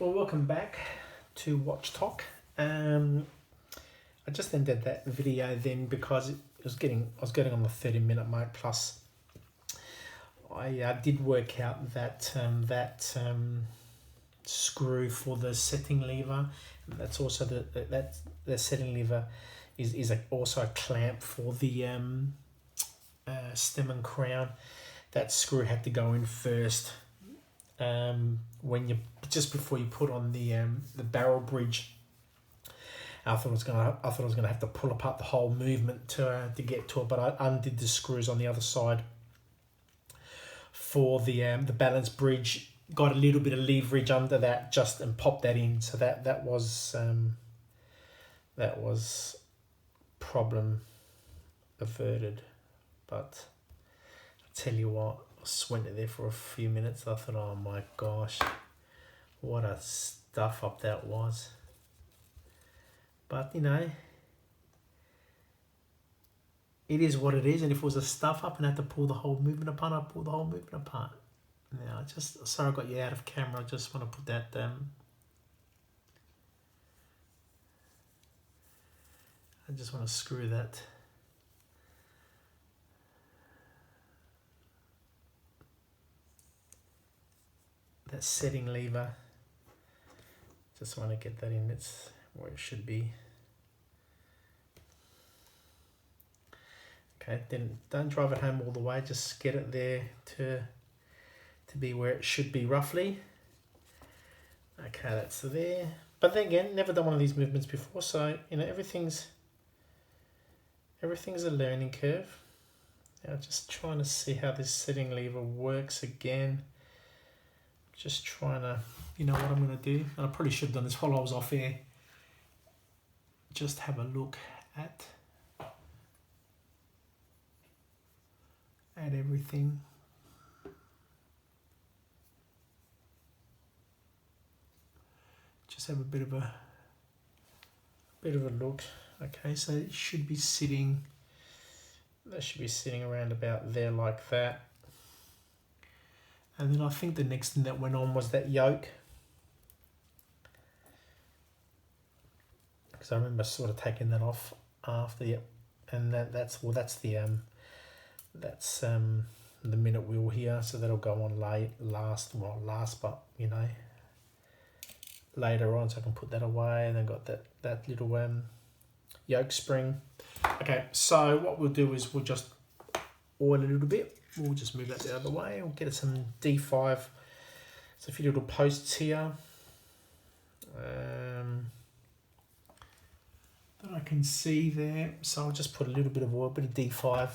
Well, welcome back to Watch Talk. I just ended that video then because I was getting on the 30-minute mark plus. I did work out that screw for the setting lever. That's also the setting lever is also a clamp for the stem and crown. That screw had to go in first. When you just before you put on the barrel bridge, I thought I was gonna have to pull apart the whole movement to get to it, but I undid the screws on the other side for the balance bridge. Got a little bit of leverage under that and popped that in, so that was problem averted. But I tell you what, I went there for a few minutes. I thought, oh my gosh, what a stuff up that was. But you know, it is what it is, and if it was a stuff up and I had to pull the whole movement apart, I'd pull the whole movement apart. Now, sorry I got you out of camera. I just want to put that I just want to screw that setting lever. Just want to get that in. It's where it should be. Okay, then don't drive it home all the way. Just get it there to be where it should be roughly. Okay, that's there. But then again, never done one of these movements before, so you know everything's a learning curve. Now just trying to see how this setting lever works again. Just trying to, you know what I'm going to do, and I probably should have done this while I was off air. Just have a look at everything. Just have a bit of a look. Okay, so it should be sitting. That should be sitting around about there like that. And then I think the next thing that went on was that yoke. Because I remember sort of taking that off after, yeah. And that's the minute wheel here, so that'll go on last, but you know, later on, so I can put that away. And then got that little yoke spring. Okay, so what we'll do is we'll just oil a little bit. We'll just move that the other way. We'll get some D5. There's a few little posts here that I can see there. So I'll just put a little bit of oil, a bit of D5.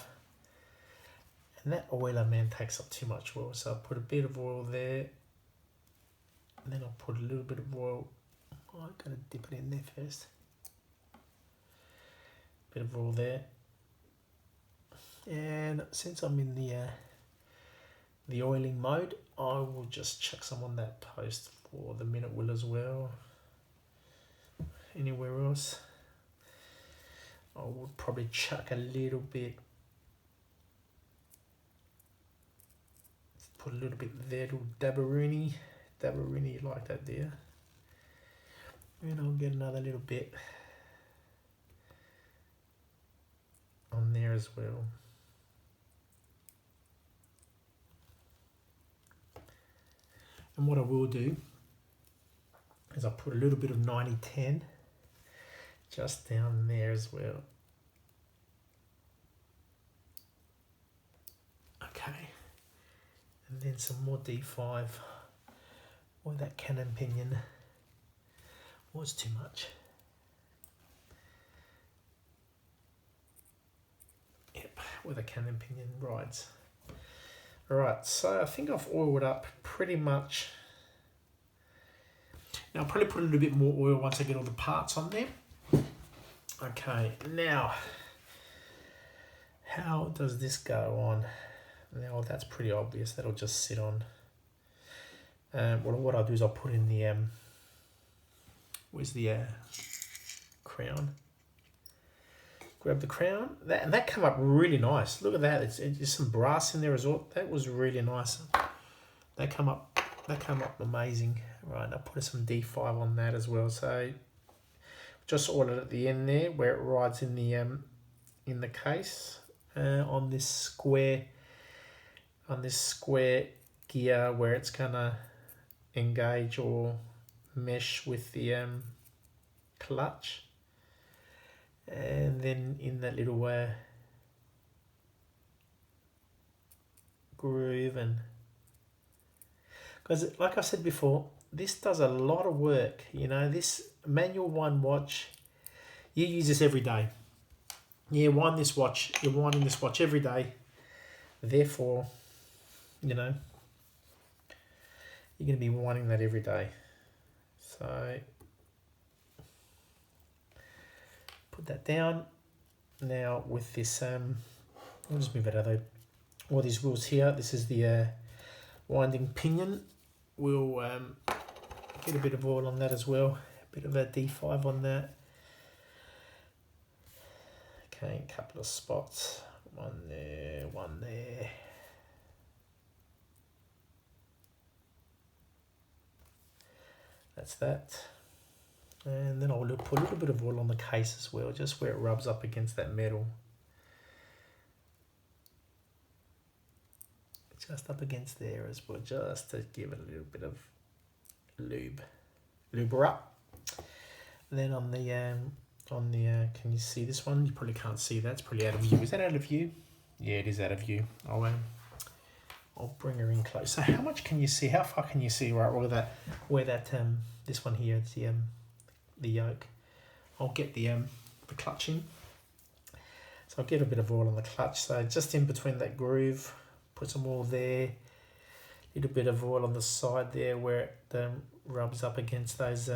And that oiler, man, takes up too much oil. So I'll put a bit of oil there. And then I'll put a little bit of oil. Oh, I've got to dip it in there first. Bit of oil there. And since I'm in the oiling mode, I will just chuck some on that post for the minute wheel as well. Anywhere else, I would probably chuck a little bit. Put a little bit there, little dabberoony like that there. And I'll get another little bit on there as well. And what I will do is I'll put a little bit of 90-10 just down there as well. Okay. And then some more D5 or that cannon pinion was too much. Yep, where the cannon pinion rides. Alright, so I think I've oiled up pretty much. Now I'll probably put a little bit more oil once I get all the parts on there. Okay, now how does this go on? Now that's pretty obvious. That'll just sit on. Well, what I'll do is I'll put in the where's the crown? Grab the crown. That came up really nice. Look at that. It's some brass in there as well. That was really nice. That come up that came up amazing. Right, I put some D5 on that as well. So just ordered at the end there where it rides in the case on this square gear where it's gonna engage or mesh with the clutch, and then in that little groove. And because like I said before, this does a lot of work. You know, this manual one watch, you use this every day. You wind this watch, you're winding this watch every day. Therefore, you know, you're going to be winding that every day. So put that down. Now with this, I'll just move it out of all these wheels here. This is the winding pinion. We'll get a bit of oil on that as well. A bit of a D5 on that. Okay, a couple of spots. One there, one there. That's that. And then I'll put a little bit of oil on the case as well, just where it rubs up against that metal. Just up against there as well, just to give it a little bit of lube her up. And then on the can you see this one? You probably can't see that. It's probably out of view. Is that out of view? Yeah, it is out of view. I'll bring her in close. So how much can you see? How far can you see? Right, where that this one here, it's the yoke. I'll get the clutch in. So I'll get a bit of oil on the clutch. So just in between that groove, put some oil there. A little bit of oil on the side there where it rubs up against those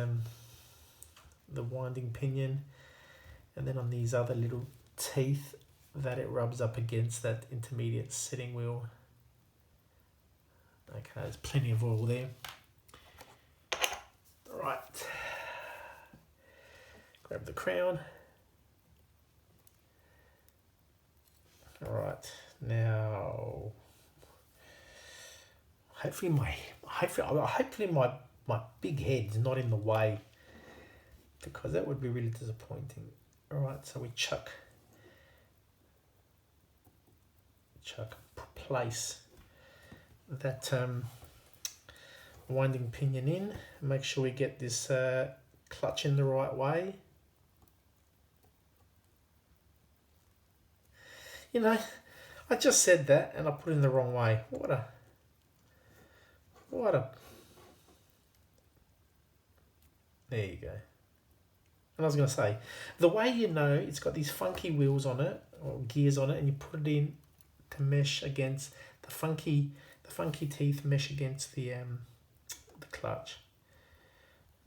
the winding pinion, and then on these other little teeth that it rubs up against that intermediate setting wheel. Okay, there's plenty of oil there. Right, grab the crown. All right, now hopefully my big head's not in the way, because that would be really disappointing. All right, so we place that winding pinion in. Make sure we get this clutch in the right way. You know, I just said that and I put it in the wrong way. What a there you go. And I was going to say, the way you know it's got these funky wheels on it, or gears on it, and you put it in to mesh against the funky teeth mesh against the clutch.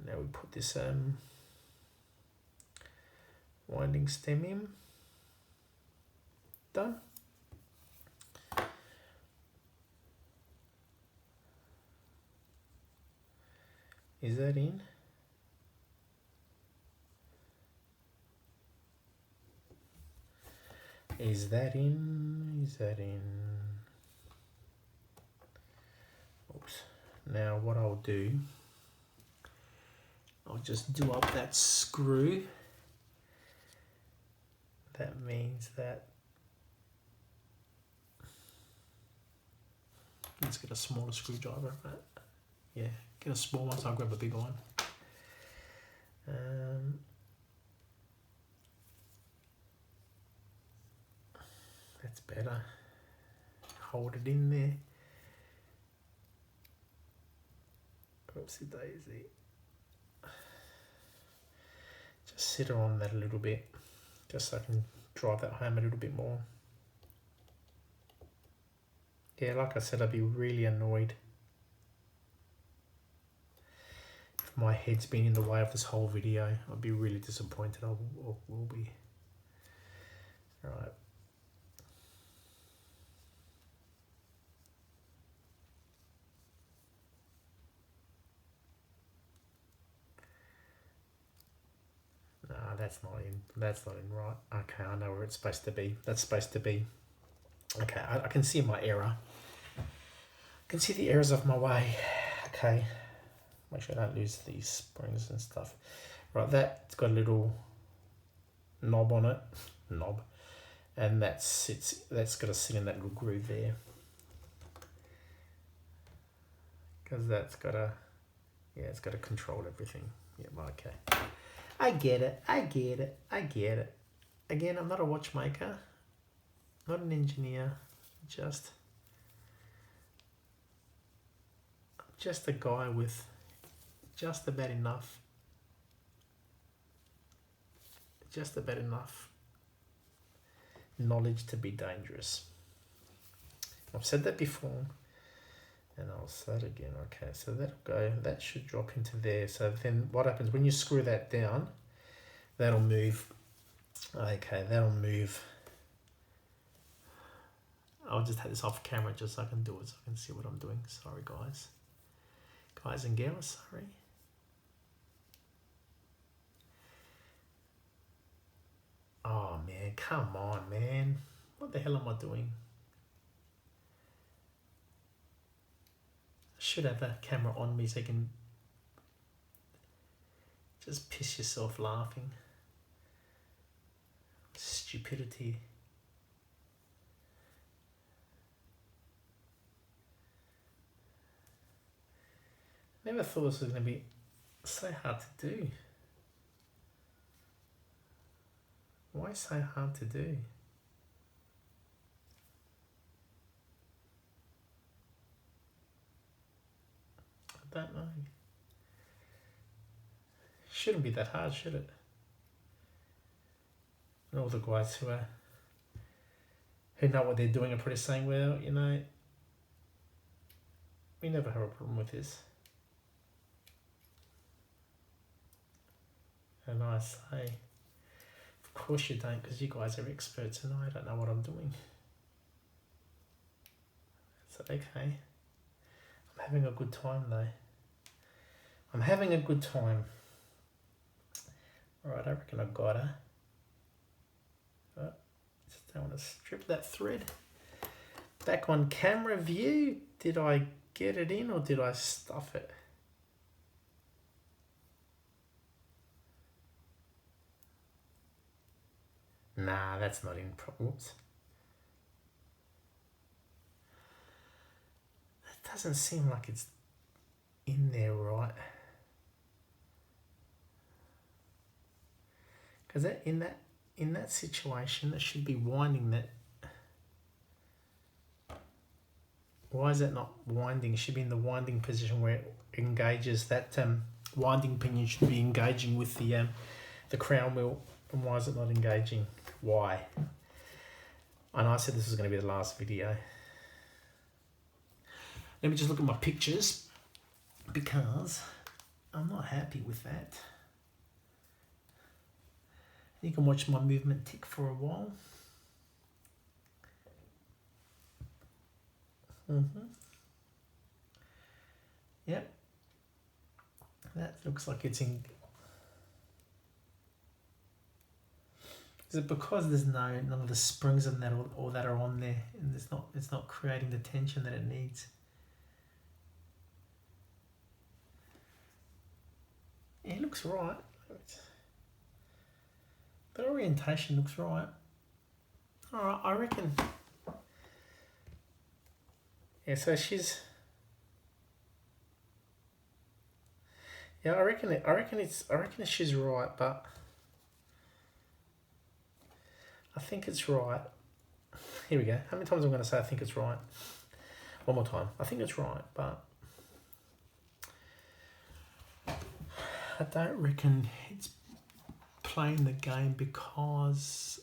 Now we put this winding stem in. Done. Is that in? Is that in? Is that in? Oops. Now what I'll do, I'll just do up that screw. That means that let's get a smaller screwdriver, right? Yeah, get a small one so I'll grab a bigger one. That's better. Hold it in there. Oopsie daisy. Just sit her on that a little bit, just so I can drive that home a little bit more. Yeah, like I said, I'd be really annoyed if my head's been in the way of this whole video. I'd be really disappointed. I will be. All right. No, that's not in. That's not in right. Okay, I know where it's supposed to be. That's supposed to be. Okay, I can see my error. I can see the errors of my way. okay. Make sure I don't lose these springs and stuff. Right, that's got a little knob on it. And that's got to sit in that little groove there. Because that's got to, yeah, it's got to control everything. Yeah, okay. I get it. Again, I'm not a watchmaker, not an engineer, just a guy with just about enough knowledge to be dangerous. I've said that before, and I'll say it again. Okay, so that'll go, that should drop into there. So then what happens when you screw that down, that'll move. Okay, that'll move. I'll just take this off camera just so I can do it, so I can see what I'm doing. Sorry, guys and gals, sorry. Oh man, come on, man. What the hell am I doing? I should have that camera on me so you can just piss yourself laughing. Stupidity. Never thought this was going to be so hard to do. Why so hard to do? I don't know. Shouldn't be that hard, should it? And all the guys who know what they're doing are probably saying, well, you know, we never have a problem with this. And I say, of course you don't, because you guys are experts and I don't know what I'm doing. It's okay. I'm having a good time though. I'm having a good time. Alright, I reckon I got her. Just don't want to strip that thread. Back on camera view, did I get it in or did I stuff it? Nah, that's not in. Whoops. That doesn't seem like it's in there right. Because in that situation, it should be winding that. Why is that not winding? It should be in the winding position where it engages. That winding pinion should be engaging with the crown wheel. And why is it not engaging? Why? I know I said this was going to be the last video. Let me just look at my pictures because I'm not happy with that. You can watch my movement tick for a while. Yep. That looks like it's in. Is it because there's none of the springs in that or that are on there, and it's not creating the tension that it needs? Yeah, it looks right. The orientation looks right. Alright, I reckon. Yeah, so she's. Yeah, I reckon she's right, but I think it's right. Here we go. How many times am I going to say I think it's right? One more time. I think it's right, but I don't reckon it's playing the game because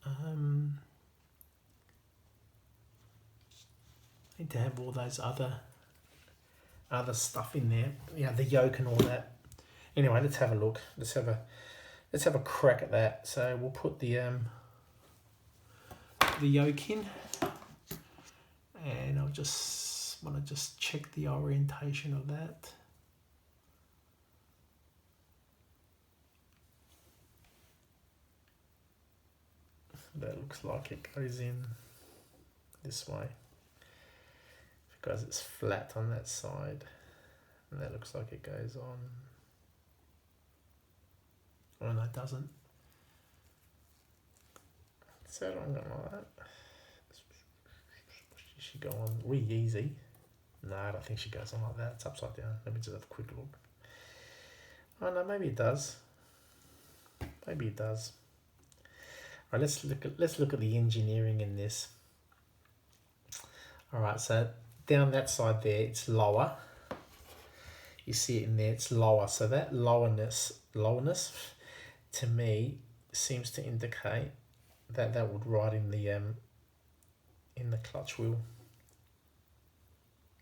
I need to have all those other stuff in there. Yeah, the yoke and all that. Anyway, let's have a look. Let's have a crack at that. So we'll put the yoke in, and I'll just want to check the orientation of that. That looks like it goes in this way. If it because it's flat on that side, and that looks like it goes on. Oh no, it doesn't. So I'm going like that. Does she go on really easy? No, I don't think she goes on like that. It's upside down. Let me just have a quick look. Oh no, maybe it does. Maybe it does. All right, let's look at the engineering in this. All right, so down that side there, it's lower. You see it in there, it's lower. So that lowerness to me seems to indicate that that would ride in the clutch wheel.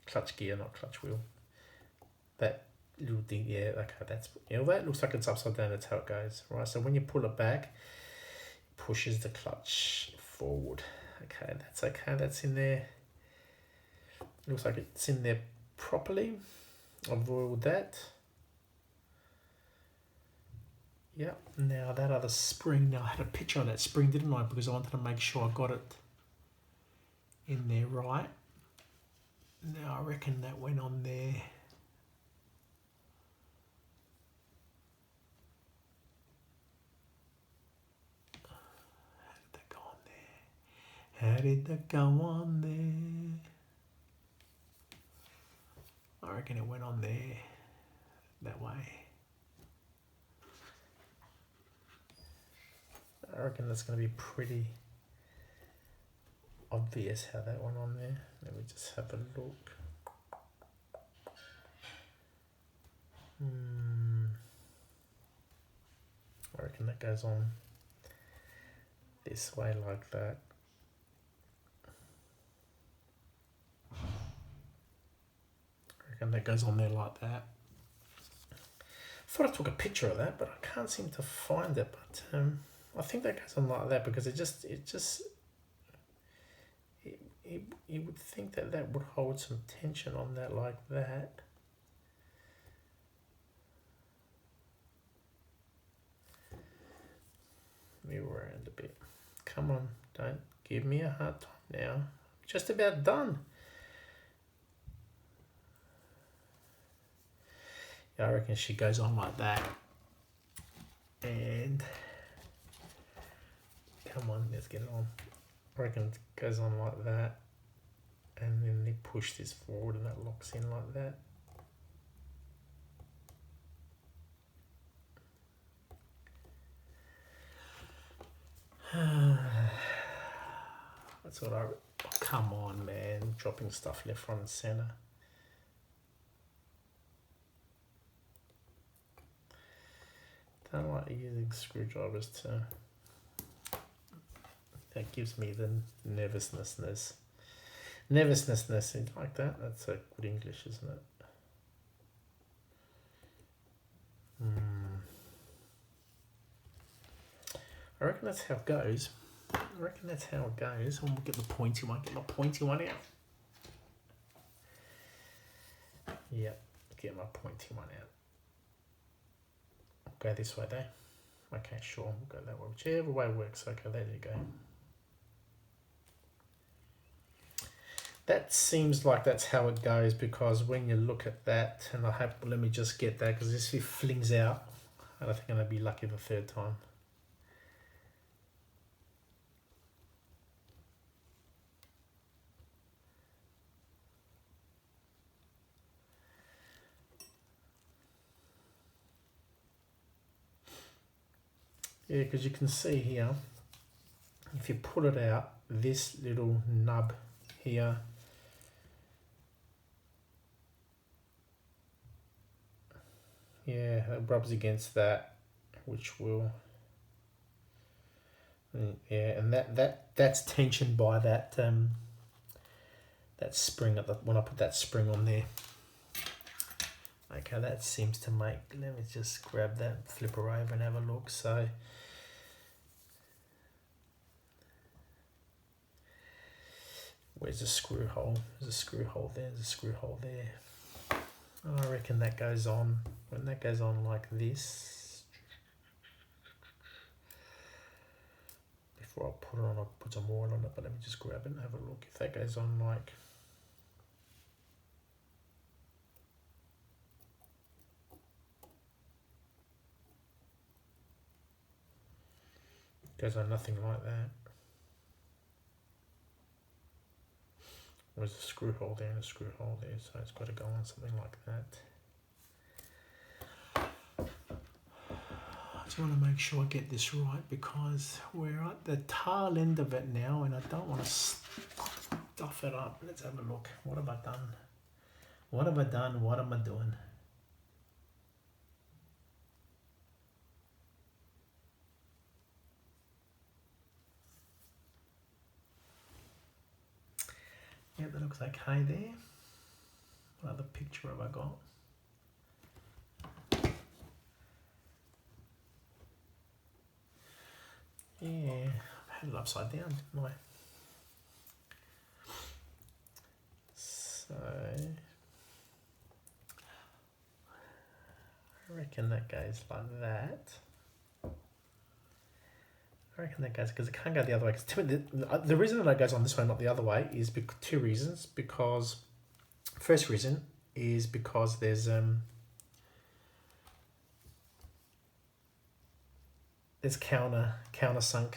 Clutch gear, not clutch wheel. That little thing, yeah, okay, that's, you know, that looks like it's upside down, that's how it goes, right? So when you pull it back, it pushes the clutch forward. Okay, that's in there. Looks like it's in there properly. I've oiled that. Yeah, now that other spring, now I had a picture of that spring, didn't I? Because I wanted to make sure I got it in there right. Now I reckon that went on there. How did that go on there? How did that go on there? I reckon it went on there, that way. I reckon that's going to be pretty obvious how that went on there. Let me just have a look. I reckon that goes on this way like that. I reckon that goes on there like that. Thought I took a picture of that, but I can't seem to find it. But I think that goes on like that because you would think that that would hold some tension on that like that. Move around a bit. Come on, don't give me a hard time now. Just about done. Yeah, I reckon she goes on like that. And come on, let's get it on. I reckon it goes on like that. And then they push this forward and that locks in like that. That's what I... Oh, come on, man. Dropping stuff left, right and centre. Don't like using screwdrivers to... That gives me the nervousness. Nervousness like that. That's a good English, isn't it? I reckon that's how it goes. And we'll get the pointy one. Get my pointy one out. Yeah, get my pointy one out. I'll go this way though. Okay, sure, we'll go that way. Whichever way works. Okay, there you go. That seems like that's how it goes because when you look at that, and let me just get that because this flings out. I don't think I'm going to be lucky the third time. Yeah, because you can see here, if you pull it out, this little nub here, yeah, it rubs against that, which will, yeah, and that's tensioned by that that spring at the, when I put that spring on there. Okay, that seems to make, let me just grab that, flip her over and have a look. So where's the screw hole? There's a screw hole there, there's a screw hole there. I reckon that goes on, when that goes on like this, before I put it on, I'll put some oil on it, but let me just grab it and have a look. If that goes on like, Goes on nothing like that. There's a screw hole there and a screw hole there, so it's got to go on something like that. I just want to make sure I get this right because we're at the tail end of it now and I don't want to stuff it up. Let's have a look. What have I done? What have I done? What am I doing? Yeah, that looks okay there. What other picture have I got? Yeah, I had it upside down, didn't I? So I reckon that goes like that. I reckon that goes because it can't go the other way. Because the reason that it goes on this way, not the other way, is two reasons. Because first reason is because there's countersunk,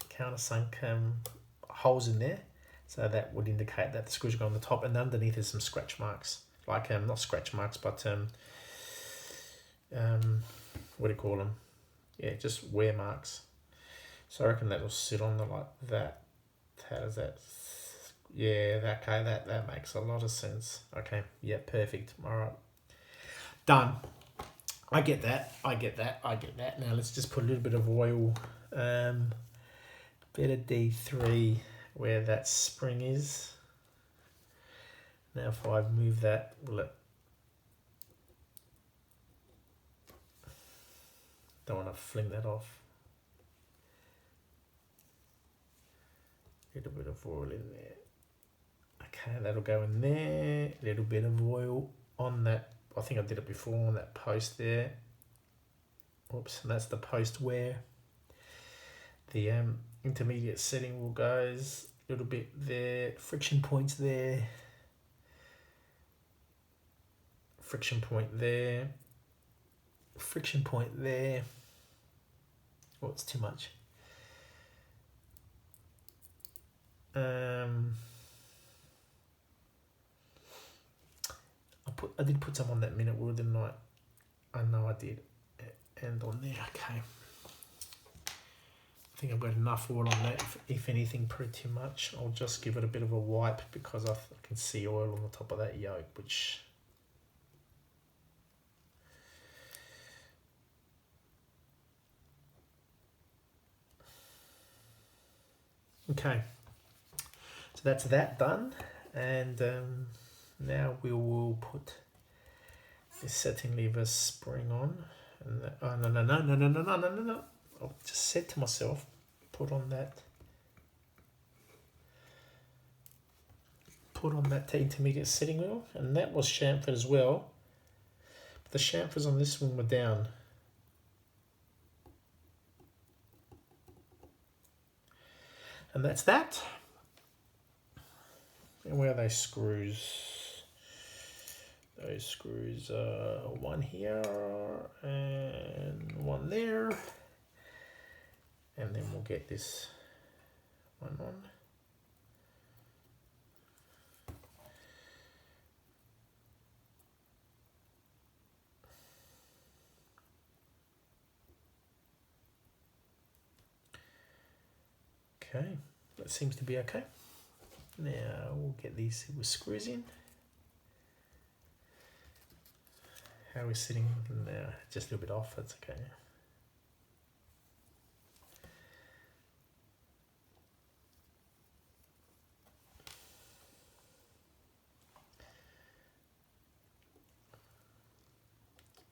countersunk holes in there, so that would indicate that the screws are going on the top, and underneath is some scratch marks, like not scratch marks, but what do you call them? Yeah, just wear marks. So I reckon that will sit on there like that. How does that? Yeah, okay, that makes a lot of sense. Okay, yeah, perfect. All right, done. I get that. Now let's just put a little bit of oil, bit of D3 where that spring is. Now if I move that, will it? Don't want to fling that off. A little bit of oil in there. Okay, that'll go in there. A little bit of oil on that. I think I did it before on that post there. Oops, and that's the post where the intermediate setting will goes. A little bit there. Friction points there. Friction point there. Friction point there. Oh, it's too much. I did put some on that minute wheel, didn't I? I know I did. And on there, okay. I think I've got enough oil on that. If anything, pretty much. I'll just give it a bit of a wipe because I can see oil on the top of that yoke, which... Okay. So that's that done. And now we will put the setting lever spring on. And oh, no. I've just said to myself, put on that intermediate setting wheel, and that was chamfered as well. But the chamfers on this one were down. And that's that. And where are those screws? Those screws are one here and one there. And then we'll get this one on. Okay, that seems to be okay. Now we'll get these silver screws in. How are we sitting now? Just a little bit off, that's okay.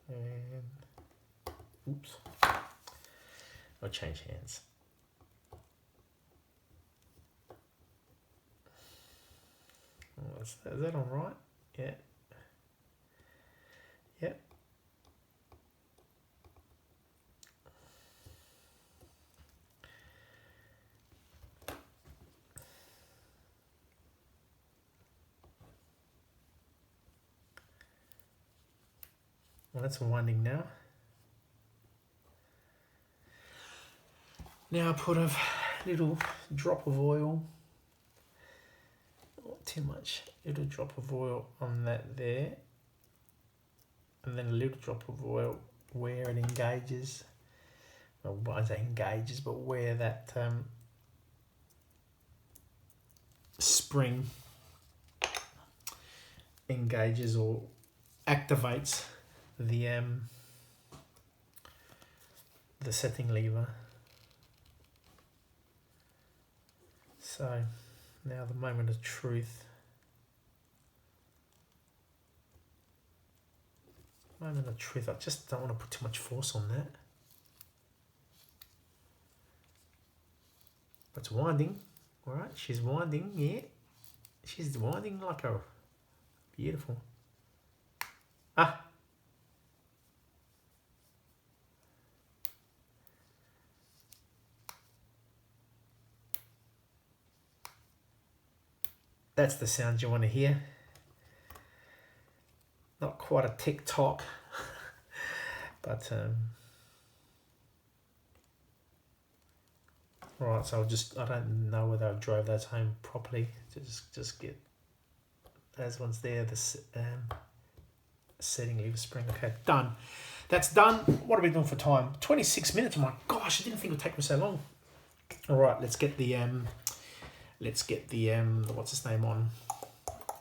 And oops, I'll change hands. Is that all right? Yeah. Yep. Well, that's winding now. Now I put a little drop of oil, not too much, little drop of oil on that there, and then a little drop of oil where it engages. Well, I say engages, but where that spring engages or activates the setting lever. So now the moment of truth. Moment of truth. I just don't want to put too much force on that. It's winding. All right, she's winding. Yeah, she's winding like a beautiful. Ah. That's the sound you want to hear. Not quite a tick-tock, but right. So I don't know whether I drove those home properly. Just get those ones there. The setting lever spring. Okay, done. That's done. What are we doing for time? 26 minutes. Oh my gosh, I didn't think it would take me so long. All right, let's get the what's its name on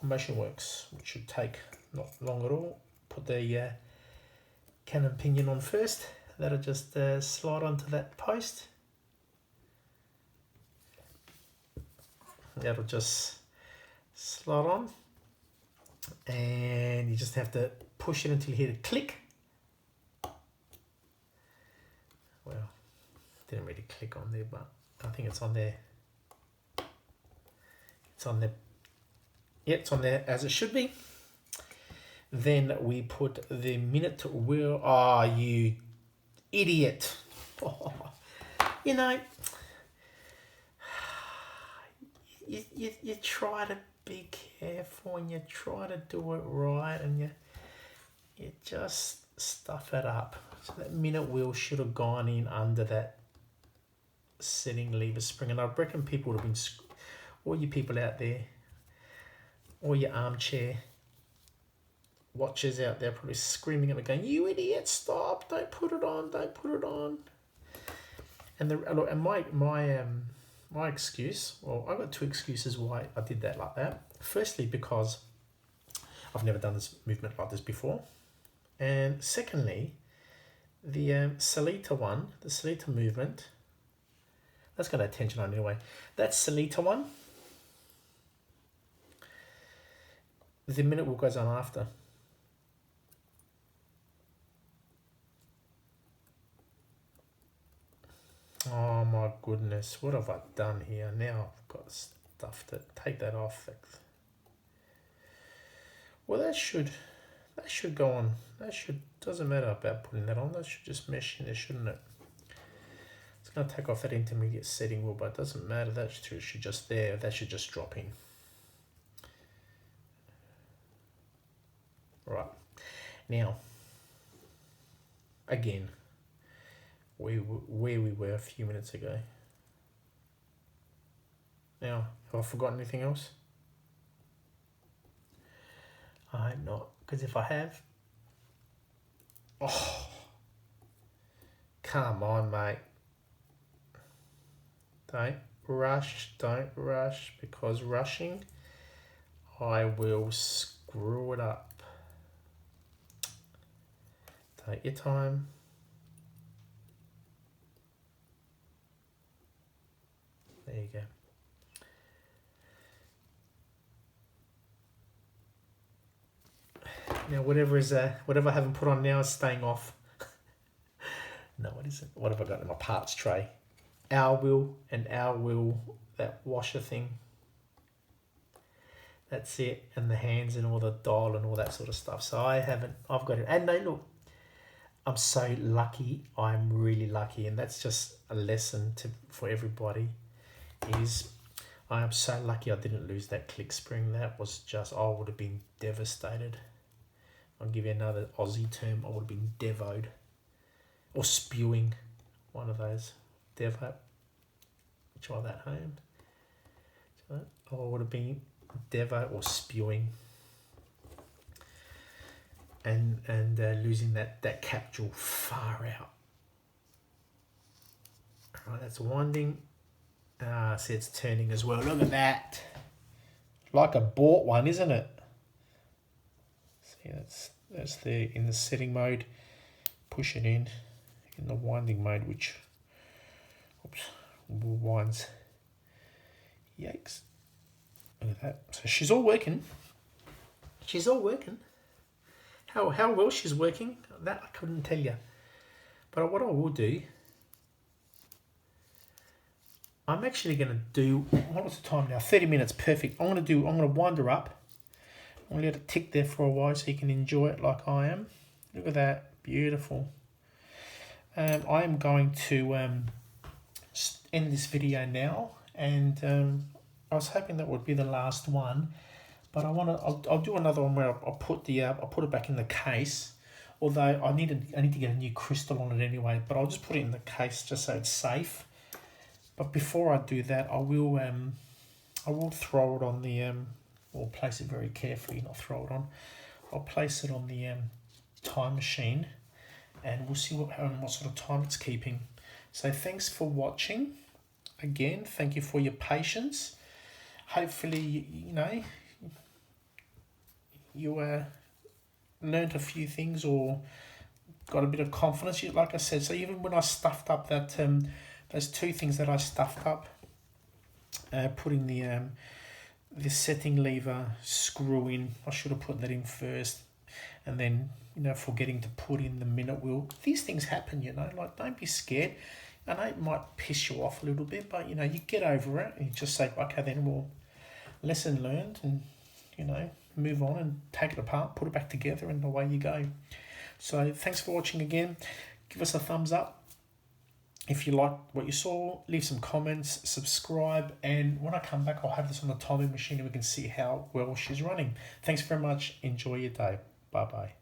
MotionWorks, which should take not long at all. Put the cannon pinion on first. That'll just slide onto that post. That'll just slide on, and you just have to push it until you hear the click. Well, didn't really click on there, but I think it's on there. It's on there. Yeah, it's on there as it should be. Then we put the minute wheel. Oh, you idiot. Oh, you know, you try to be careful and you try to do it right, and you just stuff it up. So that minute wheel should have gone in under that setting lever spring, and I reckon people would have been, all you people out there, all your armchair watchers out there probably screaming at me going, "You idiot, stop, don't put it on, don't put it on." And my excuse, well, I've got two excuses why I did that like that. Firstly, because I've never done this movement like this before, and secondly, the Salita one, the Salita movement, that's got attention on anyway. That Salita one, the minute wheel goes on after. Oh my goodness, what have I done here? Now I've got stuff to take that off. Well, that should go on. Doesn't matter about putting that on. That should just mesh in there, shouldn't it? It's going to take off that intermediate setting wheel, but it doesn't matter. That should just there. That should just drop in. Right. Now, again, where we were a few minutes ago. Now, have I forgotten anything else? I hope not, because if I have, oh, come on, mate. Don't rush, because rushing, I will screw it up. Take your time. There you go. Now whatever I haven't put on now is staying off. No, what is it? What have I got in my parts tray? Our wheel, that washer thing. That's it, and the hands and all the dial and all that sort of stuff. So I've got it. And no, look, I'm so lucky. I'm really lucky, and that's just a lesson for everybody. I am so lucky I didn't lose that click spring. That was just, I would have been devastated. I'll give you another Aussie term. I would have been devoed or spewing, one of those. Devo. Try that home. Or would have been Devo or spewing. And losing that capsule far out. Alright, that's winding. See, it's turning as well. Look at that. Like a bought one, isn't it? See, that's there in the setting mode. Push it in the winding mode, which winds. Yikes. Look at that. So she's all working. She's all working. How well she's working, that I couldn't tell you. But what I will do, I'm actually going to do, what's the time now? 30 minutes, perfect. I'm going to wind her up. I'm going to let it tick there for a while so you can enjoy it like I am. Look at that, beautiful. I am going to end this video now, and I was hoping that would be the last one, but I'll do another one where I'll put it back in the case. Although I need to get a new crystal on it anyway, but I'll just put it in the case just so it's safe. But before I do that, I will throw it on the or place it very carefully, not throw it on. I'll place it on the time machine, and we'll see what sort of time it's keeping. So thanks for watching. Again, thank you for your patience. Hopefully, you learned a few things or got a bit of confidence. Like I said, so even when I stuffed up that those two things that I stuffed up, putting the setting lever screw in, I should have put that in first, and then forgetting to put in the minute wheel. These things happen, like don't be scared. I know it might piss you off a little bit, but you get over it and you just say, okay, then well, lesson learned, and move on and take it apart, put it back together, and away you go. So thanks for watching again. Give us a thumbs up if you like what you saw. Leave some comments, subscribe, and when I come back, I'll have this on the timing machine and we can see how well she's running. Thanks very much. Enjoy your day. Bye bye.